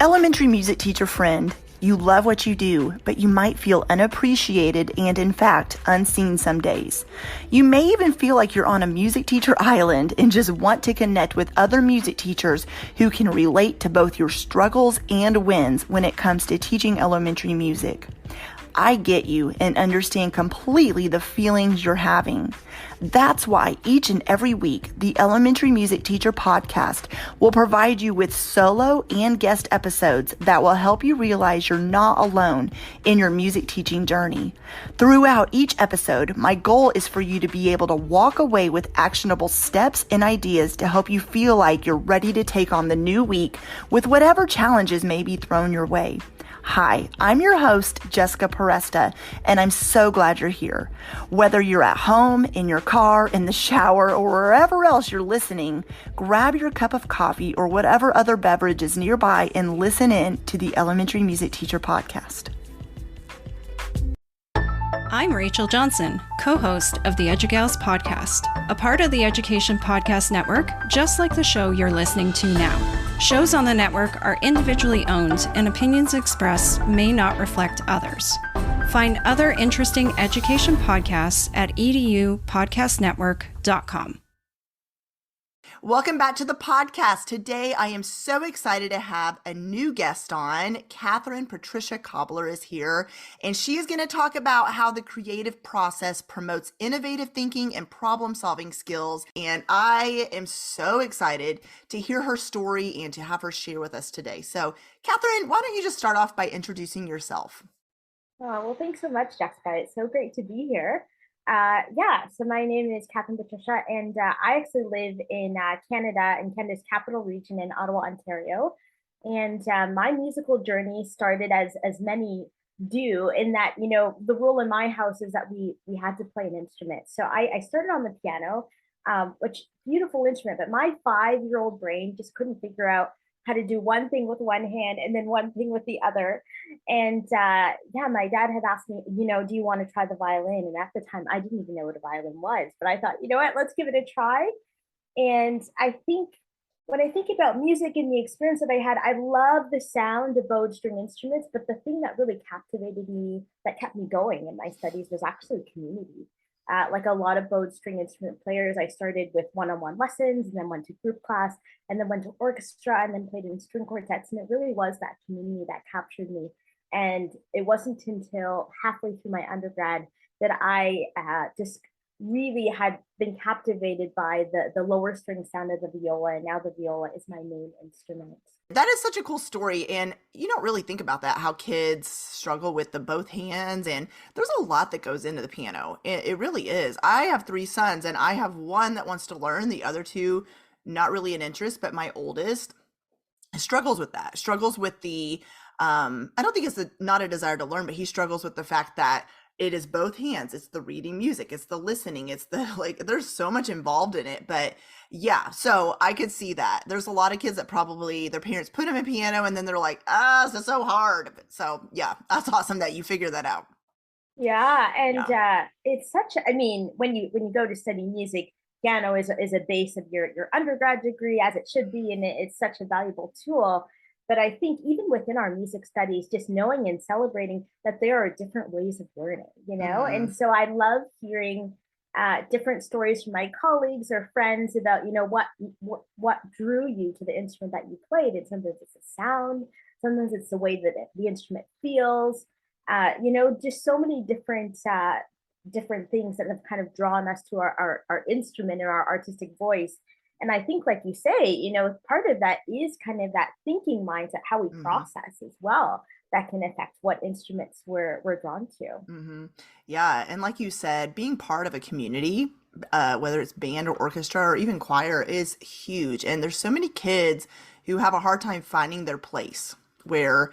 Elementary music teacher friend, you love what you do, but you might feel unappreciated and, in fact, unseen some days. You may even feel like you're on a music teacher island and just want to connect with other music teachers who can relate to both your struggles and wins when it comes to teaching elementary music. I get you and understand completely the feelings you're having. That's why each and every week, the Elementary Music Teacher Podcast will provide you with solo and guest episodes that will help you realize you're not alone in your music teaching journey. Throughout each episode, my goal is for you to be able to walk away with actionable steps and ideas to help you feel like you're ready to take on the new week with whatever challenges may be thrown your way. Hi, I'm your host, Jessica Peresta, and I'm so glad you're here. Whether you're at home, in your car, in the shower, or wherever else you're listening, grab your cup of coffee or whatever other beverage is nearby and listen in to the Elementary Music Teacher Podcast. I'm Rachel Johnson, co-host of the EduGals podcast, a part of the Education Podcast Network, just like the show you're listening to now. Shows on the network are individually owned, and opinions expressed may not reflect others. Find other interesting education podcasts at edupodcastnetwork.com. Welcome back to the podcast. Today, I am so excited to have a new guest on. Kathryn Patricia Cobbler is here, and she is going to talk about how the creative process promotes innovative thinking and problem-solving skills. And I am so excited to hear her story and to have her share with us today. So, Kathryn, why don't you just start off by introducing yourself? Well, thanks so much, Jessica. It's so great to be here. So my name is Kathryn Patricia, and I actually live in Canada, in Canada's capital region in Ottawa, Ontario. And my musical journey started as many do, in that, you know, the rule in my house is that we had to play an instrument. So I started on the piano, which beautiful instrument, but my 5-year-old brain just couldn't figure out how to do one thing with one hand and then one thing with the other. And my dad had asked me, you know, do you want to try the violin? And at the time, I didn't even know what a violin was, but I thought, you know what, let's give it a try. And I think when I think about music and the experience that I had, I love the sound of bowed string instruments, but the thing that really captivated me, that kept me going in my studies, was actually community. Like a lot of bowed string instrument players, I started with one-on-one lessons and then went to group class and then went to orchestra and then played in string quartets. And it really was that community that captured me. And it wasn't until halfway through my undergrad that I just really had been captivated by the lower string sound of the viola. And now the viola is my main instrument. That is such a cool story, and you don't really think about that, how kids struggle with the both hands, and there's a lot that goes into the piano. It really is. I have 3 sons, and I have one that wants to learn, the other 2 not really an interest, but my oldest struggles with that, struggles with the, I don't think it's not a desire to learn, but he struggles with the fact that it is both hands. It's the reading music. It's the listening. It's the, like, there's so much involved in it. But yeah, so I could see that. There's a lot of kids that probably their parents put them in piano and then they're like, this is so hard. So yeah, that's awesome that you figured that out. Yeah. And it's such, I mean, when you go to study music, piano is a base of your undergrad degree, as it should be. And it's such a valuable tool. But I think even within our music studies, just knowing and celebrating that there are different ways of learning, you know? Mm-hmm. And so I love hearing different stories from my colleagues or friends about, you know, what drew you to the instrument that you played. And sometimes it's the sound, sometimes it's the way that the instrument feels, you know, just so many different things that have kind of drawn us to our instrument or our artistic voice. And I think, like you say, you know, part of that is kind of that thinking mindset, how we process as well, that can affect what instruments we're drawn to. Mm-hmm. Yeah. And like you said, being part of a community, whether it's band or orchestra or even choir, is huge. And there's so many kids who have a hard time finding their place, where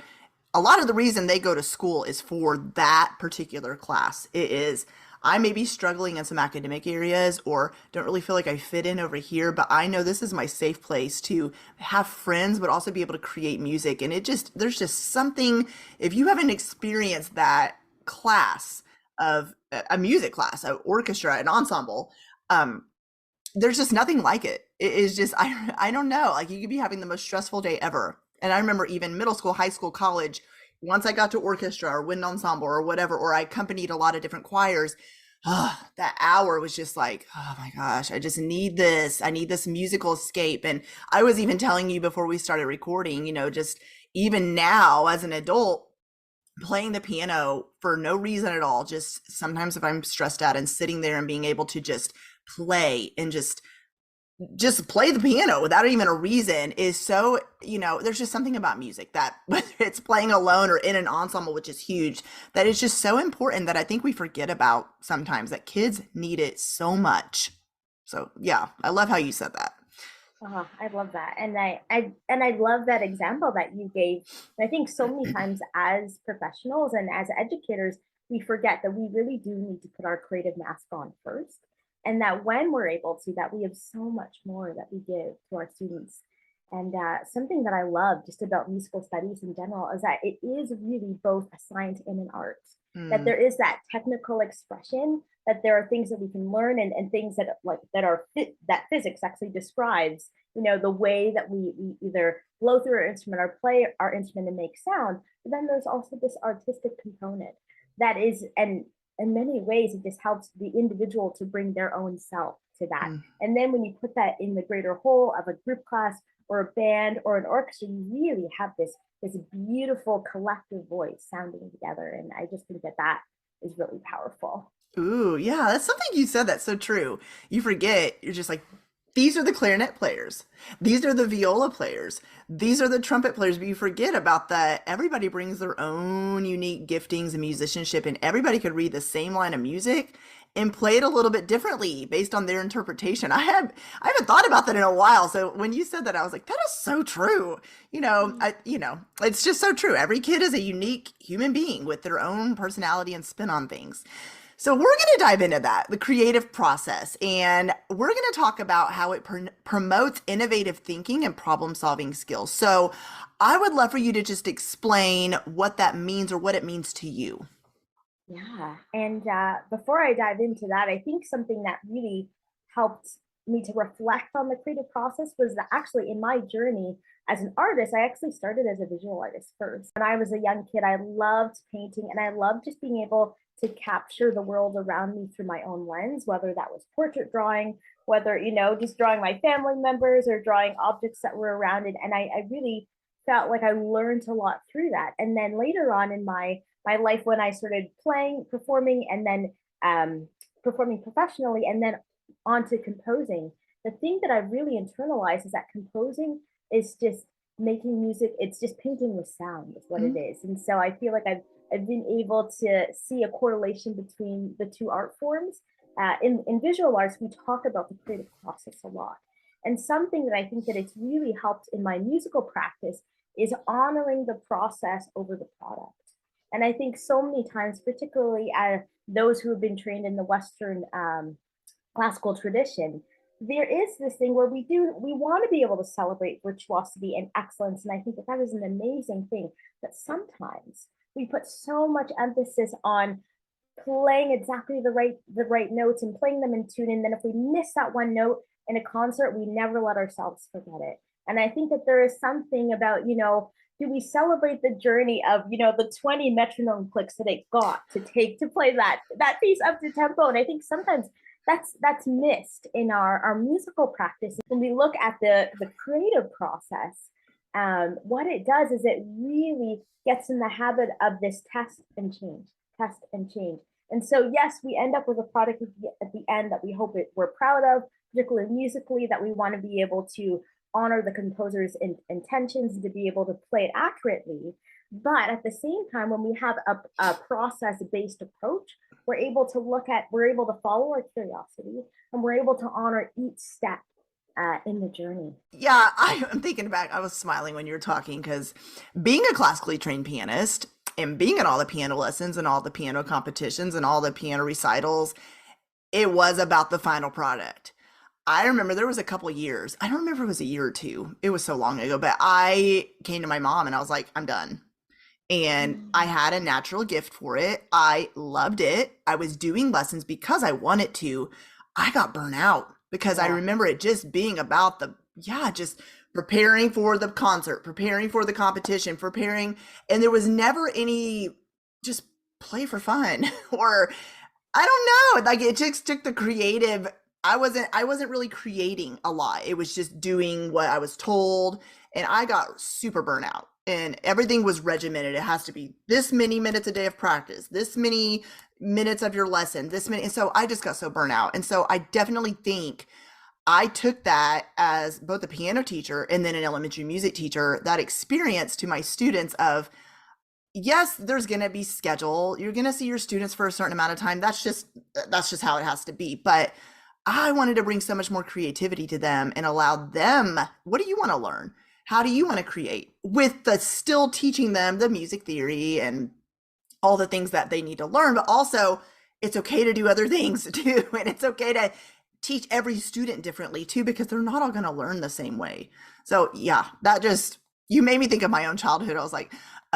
a lot of the reason they go to school is for that particular class. It is, I may be struggling in some academic areas or don't really feel like I fit in over here, but I know this is my safe place to have friends, but also be able to create music. And there's just something, if you haven't experienced that class of a music class, an orchestra, an ensemble, there's just nothing like it. It is just, I don't know, like you could be having the most stressful day ever. And I remember even middle school, high school, college, once I got to orchestra or wind ensemble or whatever, or I accompanied a lot of different choirs, that hour was just like, oh my gosh, I just need this. I need this musical escape. And I was even telling you before we started recording, just even now as an adult, playing the piano for no reason at all, just sometimes if I'm stressed out and sitting there and being able to just play and just play the piano without even a reason is so, there's just something about music that whether it's playing alone or in an ensemble, which is huge, that is just so important that I think we forget about sometimes, that kids need it so much. So yeah, I love how you said that. Oh, I love that. And I love that example that you gave. And I think so many times as professionals and as educators, we forget that we really do need to put our creative mask on first. And that when we're able to, that we have so much more that we give to our students. And something that I love just about musical studies in general is that it is really both a science and an art. That there is that technical expression, that there are things that we can learn and things that that physics actually describes, the way that we either blow through our instrument or play our instrument and make sound. But then there's also this artistic component that is, and in many ways, it just helps the individual to bring their own self to that. And then when you put that in the greater whole of a group class or a band or an orchestra, you really have this beautiful collective voice sounding together. And I just think that is really powerful. Ooh, yeah, that's something you said that's so true. You forget, you're just like, these are the clarinet players. These are the viola players. These are the trumpet players. But you forget about that. Everybody brings their own unique giftings and musicianship, and everybody could read the same line of music and play it a little bit differently based on their interpretation. I haven't thought about that in a while. So when you said that, I was like, that is so true. It's just so true. Every kid is a unique human being with their own personality and spin on things. So we're going to dive into that, the creative process, and we're going to talk about how it promotes innovative thinking and problem-solving skills. So I would love for you to just explain what that means or what it means to you. Yeah, and before I dive into that, I think something that really helped me to reflect on the creative process was that actually in my journey as an artist, I actually started as a visual artist first. When I was a young kid, I loved painting and I loved just being able to capture the world around me through my own lens, whether that was portrait drawing, whether, just drawing my family members or drawing objects that were around it. And I really felt like I learned a lot through that. And then later on in my life, when I started playing, performing, and then performing professionally, and then onto composing, the thing that I really internalized is that composing is just making music. It's just painting with sound is what it is. And so I feel like I've been able to see a correlation between the two art forms. In visual arts, we talk about the creative process a lot. And something that I think that it's really helped in my musical practice is honoring the process over the product. And I think so many times, particularly those who have been trained in the Western classical tradition, there is this thing where we want to be able to celebrate virtuosity and excellence. And I think that is an amazing thing. But sometimes we put so much emphasis on playing exactly the right notes and playing them in tune. And then if we miss that one note in a concert, we never let ourselves forget it. And I think that there is something about, do we celebrate the journey of, the 20 metronome clicks that it got to take to play that piece up to tempo? And I think sometimes that's missed in our musical practice. When we look at the creative process, what it does is it really gets in the habit of this test and change. And so, yes, we end up with a product at the end that we hope we're proud of, particularly musically, that we want to be able to honor the composer's intentions, to be able to play it accurately. But at the same time, when we have a process-based approach, we're able to follow our curiosity, and we're able to honor each step in the journey. Yeah, I'm thinking back. I was smiling when you were talking because being a classically trained pianist and being at all the piano lessons and all the piano competitions and all the piano recitals, it was about the final product. I remember there was a couple of years. I don't remember if it was a year or two. It was so long ago, but I came to my mom and I was like, I'm done. And I had a natural gift for it. I loved it. I was doing lessons because I wanted to. I got burnt out because I remember it just being about just preparing for the concert, preparing for the competition, and there was never any just play for fun or I don't know, like it just took the creative. I wasn't really creating a lot. It was just doing what I was told, and I got super burnout. And everything was regimented. It has to be this many minutes a day of practice, this many minutes of your lesson, this many. And so I just got so burnt out. And so I definitely think I took that as both a piano teacher and then an elementary music teacher, that experience to my students of, yes, there's going to be schedule. You're going to see your students for a certain amount of time. That's just how it has to be. But I wanted to bring so much more creativity to them and allow them, what do you want to learn? How do you want to create, with the still teaching them the music theory and all the things that they need to learn, but also it's okay to do other things too. And it's okay to teach every student differently too, because they're not all going to learn the same way. So yeah, you made me think of my own childhood. I was like,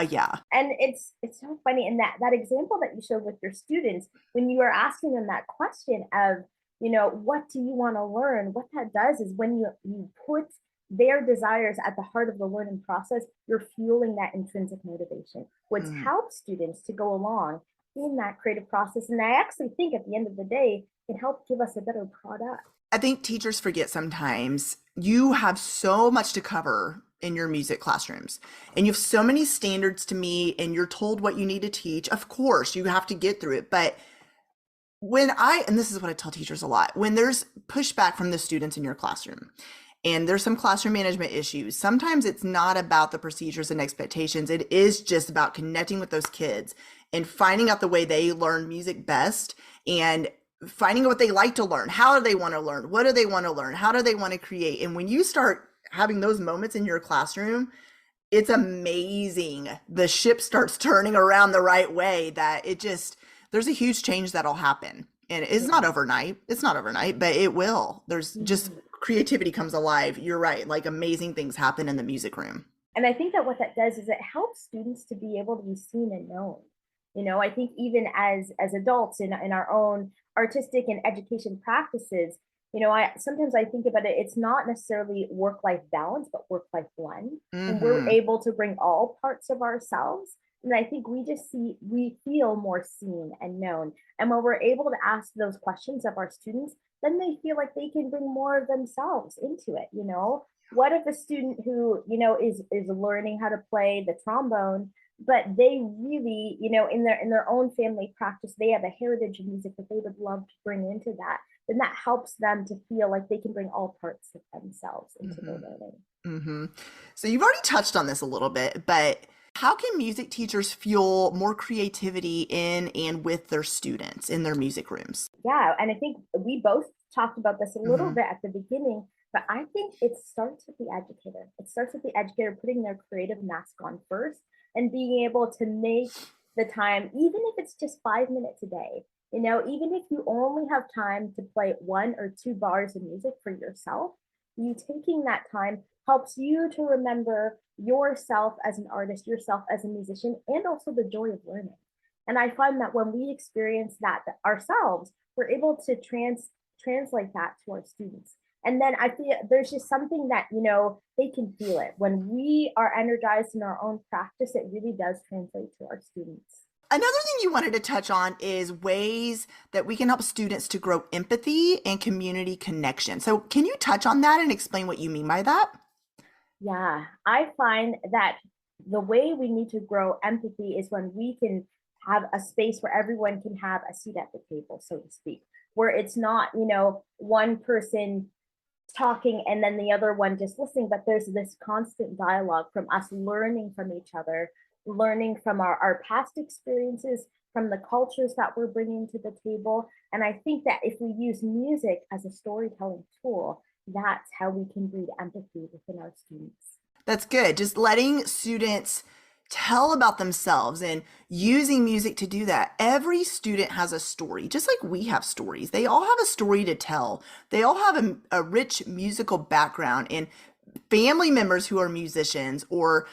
yeah. And it's so funny. And that example that you showed with your students, when you were asking them that question of, what do you want to learn? What that does is when you put their desires at the heart of the learning process, you're fueling that intrinsic motivation, which helps students to go along in that creative process. And I actually think at the end of the day, it helps give us a better product. I think teachers forget sometimes you have so much to cover in your music classrooms, and you have so many standards to meet, and you're told what you need to teach. Of course, you have to get through it. But and this is what I tell teachers a lot, when there's pushback from the students in your classroom, and there's some classroom management issues, sometimes it's not about the procedures and expectations. It is just about connecting with those kids and finding out the way they learn music best, and finding out what they like to learn. How do they want to learn? What do they want to learn? How do they want to create? And when you start having those moments in your classroom, it's amazing. The ship starts turning around the right way, that there's a huge change that'll happen. And it's not overnight. But it will. There's just creativity comes alive. You're right. Like amazing things happen in the music room. And I think that what that does is it helps students to be able to be seen and known. I think even as adults in our own artistic and education practices, sometimes I think about it, it's not necessarily work-life balance, but work-life blend. And we're able to bring all parts of ourselves. And I think we feel more seen and known. And when we're able to ask those questions of our students, then they feel like they can bring more of themselves into it. What if a student who, is learning how to play the trombone, but they really, in their own family practice, they have a heritage of music that they would love to bring into that, then that helps them to feel like they can bring all parts of themselves into their learning. So you've already touched on this a little bit, but how can music teachers fuel more creativity in and with their students in their music rooms? Yeah, and I think we both talked about this a little bit at the beginning, but I think it starts with the educator. It starts with the educator putting their creative mask on first and being able to make the time, even if it's just 5 minutes a day, even if you only have time to play 1 or 2 bars of music for yourself, you taking that time helps you to remember yourself as an artist, yourself as a musician, and also the joy of learning. And I find that when we experience that ourselves, we're able to translate that to our students. And then I feel there's just something that, they can feel it. When we are energized in our own practice, it really does translate to our students. Another thing you wanted to touch on is ways that we can help students to grow empathy and community connection. So can you touch on that and explain what you mean by that? Yeah, I find that the way we need to grow empathy is when we can have a space where everyone can have a seat at the table, so to speak, where it's not, one person talking and then the other one just listening, but there's this constant dialogue from us learning from each other, learning from our past experiences, from the cultures that we're bringing to the table. And I think that if we use music as a storytelling tool, that's how we can breed empathy within our students. That's good. Just letting students tell about themselves and using music to do that. Every student has a story, just like we have stories. They all have a story to tell. They all have a rich musical background, and family members who are musicians or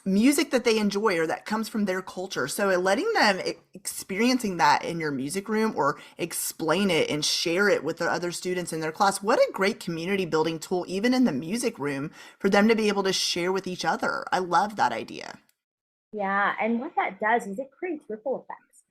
music that they enjoy or that comes from their culture. So letting them experiencing that in your music room or explain it and share it with the other students in their class. What a great community building tool, even in the music room, for them to be able to share with each other. I love that idea. Yeah, and what that does is it creates ripple effects,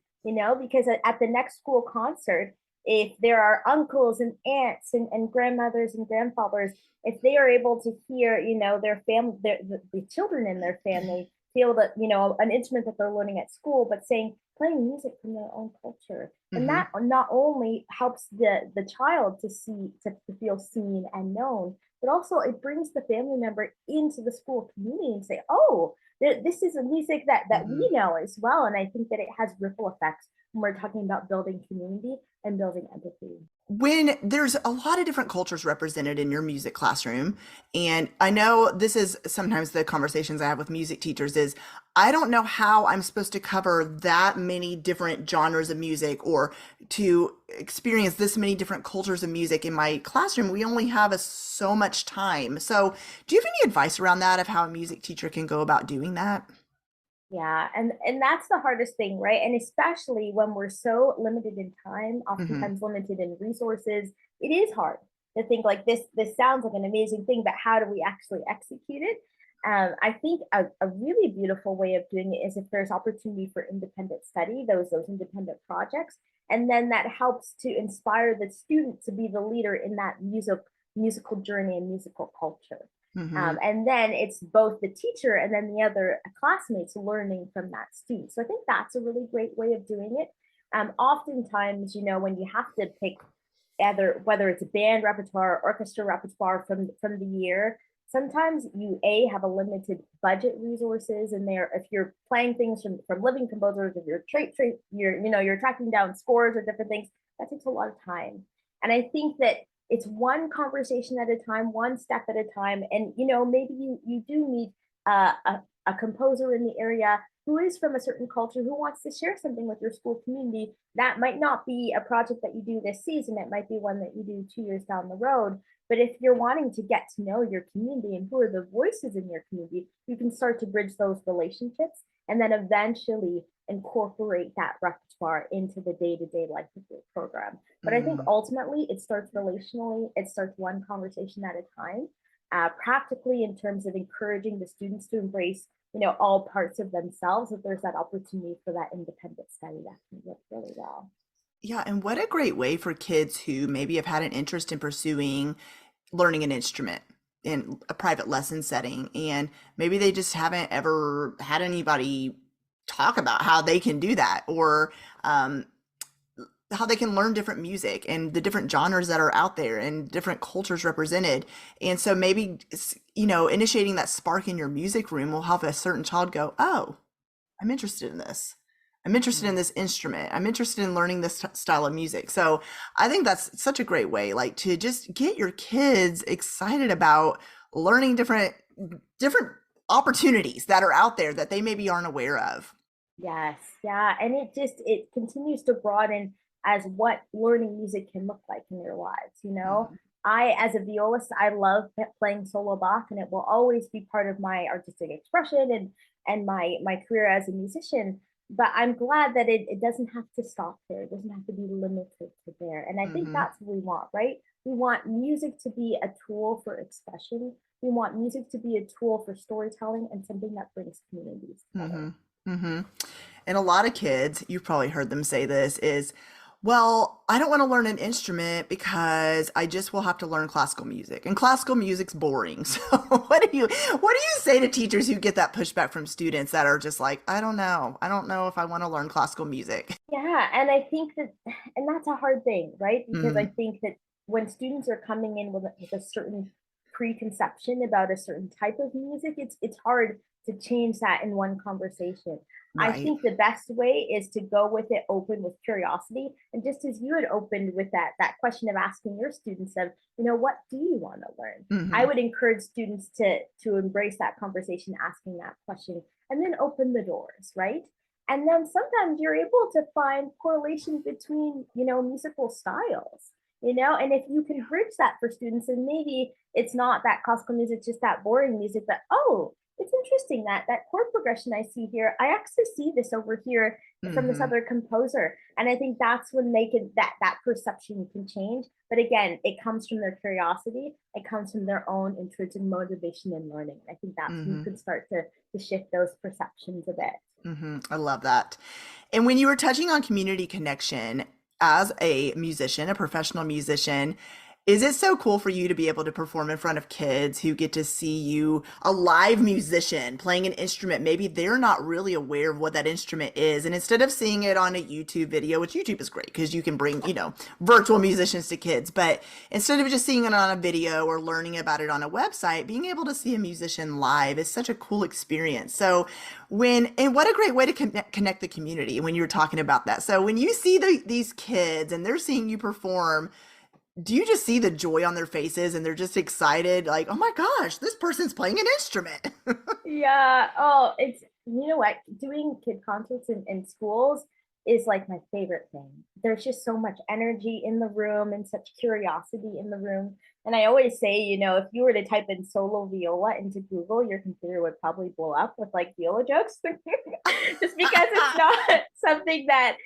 because at the next school concert, if there are uncles and aunts and grandmothers and grandfathers, if they are able to hear, their family, the children in their family feel that, an instrument that they're learning at school, but playing music from their own culture. And that not only helps the child to feel seen and known, but also it brings the family member into the school community and say, oh, this is a music that we know as well. And I think that it has ripple effects when we're talking about building community and building empathy. When there's a lot of different cultures represented in your music classroom, and I know this is sometimes the conversations I have with music teachers is, I don't know how I'm supposed to cover that many different genres of music or to experience this many different cultures of music in my classroom. We only have so much time. So do you have any advice around that of how a music teacher can go about doing that? Yeah, and that's the hardest thing, right? And especially when we're so limited in time, oftentimes limited in resources, it is hard to think like this sounds like an amazing thing, but how do we actually execute it? I think a really beautiful way of doing it is if there's opportunity for independent study, those independent projects, and then that helps to inspire the student to be the leader in that musical journey and musical culture. And then it's both the teacher and then the other classmates learning from that student. So I think that's a really great way of doing it. Oftentimes, when you have to pick whether it's a band repertoire, orchestra repertoire from the year, sometimes you have a limited budget resources in there. If you're playing things from living composers, if you're tracking down scores or different things, that takes a lot of time. And I think that it's one conversation at a time, one step at a time. And, maybe you do meet a composer in the area who is from a certain culture who wants to share something with your school community. That might not be a project that you do this season. It might be one that you do 2 years down the road. But if you're wanting to get to know your community and who are the voices in your community, you can start to bridge those relationships and then eventually incorporate that repertoire into the day-to-day life of your program. But I think ultimately it starts relationally. It starts one conversation at a time, practically in terms of encouraging the students to embrace, all parts of themselves. If there's that opportunity for that independent study, that can work really well. Yeah, and what a great way for kids who maybe have had an interest in pursuing learning an instrument in a private lesson setting, and maybe they just haven't ever had anybody talk about how they can do that, or how they can learn different music and the different genres that are out there and different cultures represented. And so maybe, initiating that spark in your music room will help a certain child go, oh, I'm interested in this. I'm interested in this instrument. I'm interested in learning this style of music. So I think that's such a great way, like, to just get your kids excited about learning different opportunities that are out there that they maybe aren't aware of. Yes, yeah. And it continues to broaden as what learning music can look like in their lives. I, as a violist, I love playing solo Bach, and it will always be part of my artistic expression and my career as a musician. But I'm glad that it doesn't have to stop there. It doesn't have to be limited to there. And I think that's what we want, right? We want music to be a tool for expression. We want music to be a tool for storytelling and something that brings communities together. And a lot of kids, you've probably heard them say this, is, well, I don't want to learn an instrument because I just will have to learn classical music, and classical music's boring. So what do you say to teachers who get that pushback from students that are just like, I don't know if I want to learn classical music? Yeah, and I think and that's a hard thing, right? Because I think that when students are coming in with a certain preconception about a certain type of music, it's hard to change that in one conversation. Right. I think the best way is to go with it open with curiosity. And just as you had opened with that question of asking your students of, what do you want to learn? I would encourage students to embrace that conversation, asking that question, and then open the doors, right? And then sometimes you're able to find correlation between, musical styles, and if you can bridge that for students, and maybe it's not that classical music, just that boring music, but it's interesting that that chord progression I see here, I actually see this over here from this other composer. And I think that's when they can, that perception can change. But again, it comes from their curiosity. It comes from their own intrinsic motivation and learning. I think that's when you can start to shift those perceptions a bit. I love that. And when you were touching on community connection as a musician, a professional musician, is it so cool for you to be able to perform in front of kids who get to see you, a live musician playing an instrument? Maybe they're not really aware of what that instrument is. And instead of seeing it on a YouTube video, which YouTube is great because you can bring, virtual musicians to kids. But instead of just seeing it on a video or learning about it on a website, being able to see a musician live is such a cool experience. So and what a great way to connect the community when you're talking about that. So when you see these kids and they're seeing you perform, do you just see the joy on their faces and they're just excited, like, oh my gosh, this person's playing an instrument? Yeah. Oh, it's, you know what? Doing kid concerts in schools is like my favorite thing. There's just so much energy in the room and such curiosity in the room. And I always say, if you were to type in solo viola into Google, your computer would probably blow up with like viola jokes just because it's not something that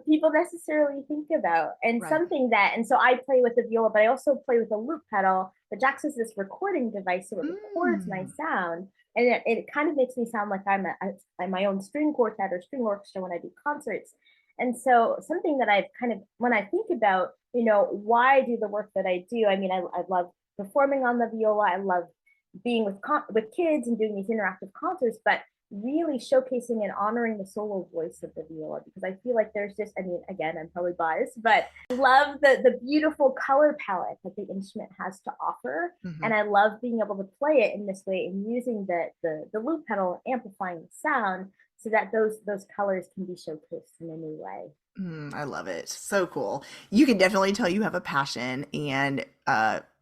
people necessarily think about. And and so I play with the viola, but I also play with a loop pedal. But Jax has this recording device, so it records my sound. And it kind of makes me sound like I'm my own string quartet or string orchestra when I do concerts. And so something that I've kind of, when I think about, why I do the work that I do, I mean, I love performing on the viola. I love being with kids and doing these interactive concerts, but really showcasing and honoring the solo voice of the viola, because I feel like there's just, I mean, again, I'm probably biased, but I love the beautiful color palette that the instrument has to offer. And I love being able to play it in this way and using the loop pedal, amplifying the sound so that those colors can be showcased in a new way. I love it. So cool. You can definitely tell you have a passion, and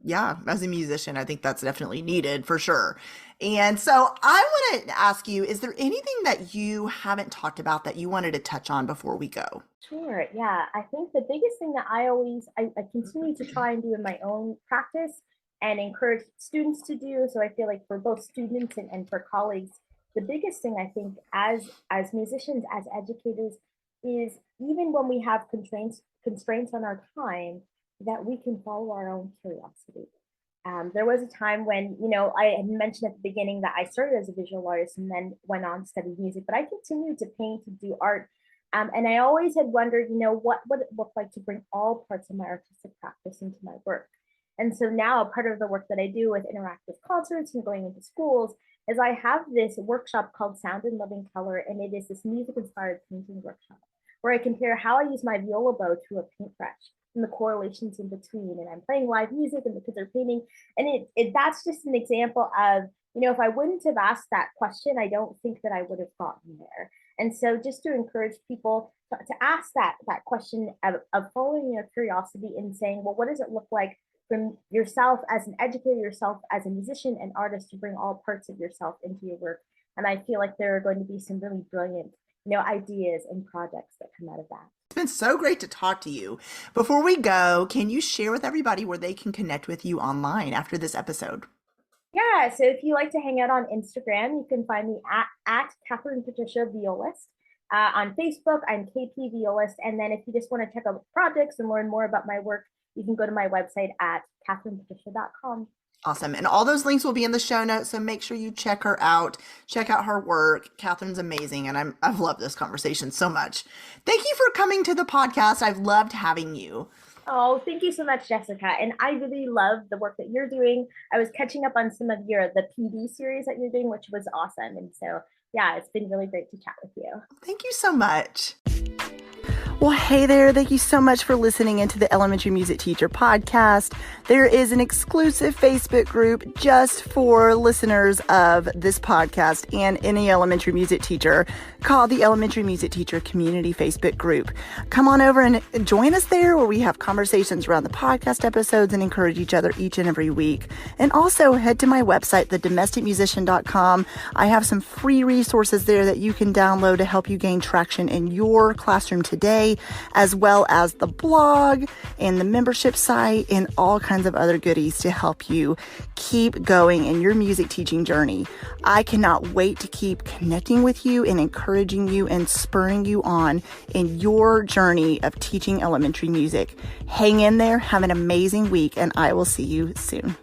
yeah, as a musician, I think that's definitely needed for sure. And so I want to ask you, is there anything that you haven't talked about that you wanted to touch on before we go? Sure. Yeah. I think the biggest thing that I continue to try and do in my own practice and encourage students to do. So I feel like for both students and for colleagues, the biggest thing I think as musicians, as educators, is even when we have constraints on our time, that we can follow our own curiosity. There was a time when, I had mentioned at the beginning that I started as a visual artist and then went on to study music, but I continued to paint, to do art. And I always had wondered, what would it look like to bring all parts of my artistic practice into my work? And so now part of the work that I do with interactive concerts and going into schools is I have this workshop called Sound and Living Color, and it is this music-inspired painting workshop where I compare how I use my viola bow to a paintbrush and the correlations in between. And I'm playing live music and the kids are painting. And that's just an example of, if I wouldn't have asked that question, I don't think that I would have gotten there. And so just to encourage people to ask that question of following your curiosity and saying, well, what does it look like from yourself as an educator, yourself as a musician and artist, to bring all parts of yourself into your work? And I feel like there are going to be some really brilliant ideas and projects that come out of that. It's been so great to talk to you. Before we go, can you share with everybody where they can connect with you online after this episode? Yeah, so if you like to hang out on Instagram, you can find me at Kathryn Patricia Violist. On Facebook, I'm KP Violist. And then if you just want to check out projects and learn more about my work, you can go to my website at kathrynpatricia.com. Awesome. And all those links will be in the show notes. So make sure you check her out, check out her work. Kathryn's amazing. And I've loved this conversation so much. Thank you for coming to the podcast. I've loved having you. Oh, thank you so much, Jessica. And I really love the work that you're doing. I was catching up on some of the PD series that you're doing, which was awesome. And so, yeah, it's been really great to chat with you. Thank you so much. Well, hey there. Thank you so much for listening into the Elementary Music Teacher podcast. There is an exclusive Facebook group just for listeners of this podcast and any elementary music teacher called the Elementary Music Teacher Community Facebook group. Come on over and join us there, where we have conversations around the podcast episodes and encourage each other each and every week. And also head to my website, thedomesticmusician.com. I have some free resources there that you can download to help you gain traction in your classroom today today, as well as the blog and the membership site and all kinds of other goodies to help you keep going in your music teaching journey. I cannot wait to keep connecting with you and encouraging you and spurring you on in your journey of teaching elementary music. Hang in there, have an amazing week, and I will see you soon.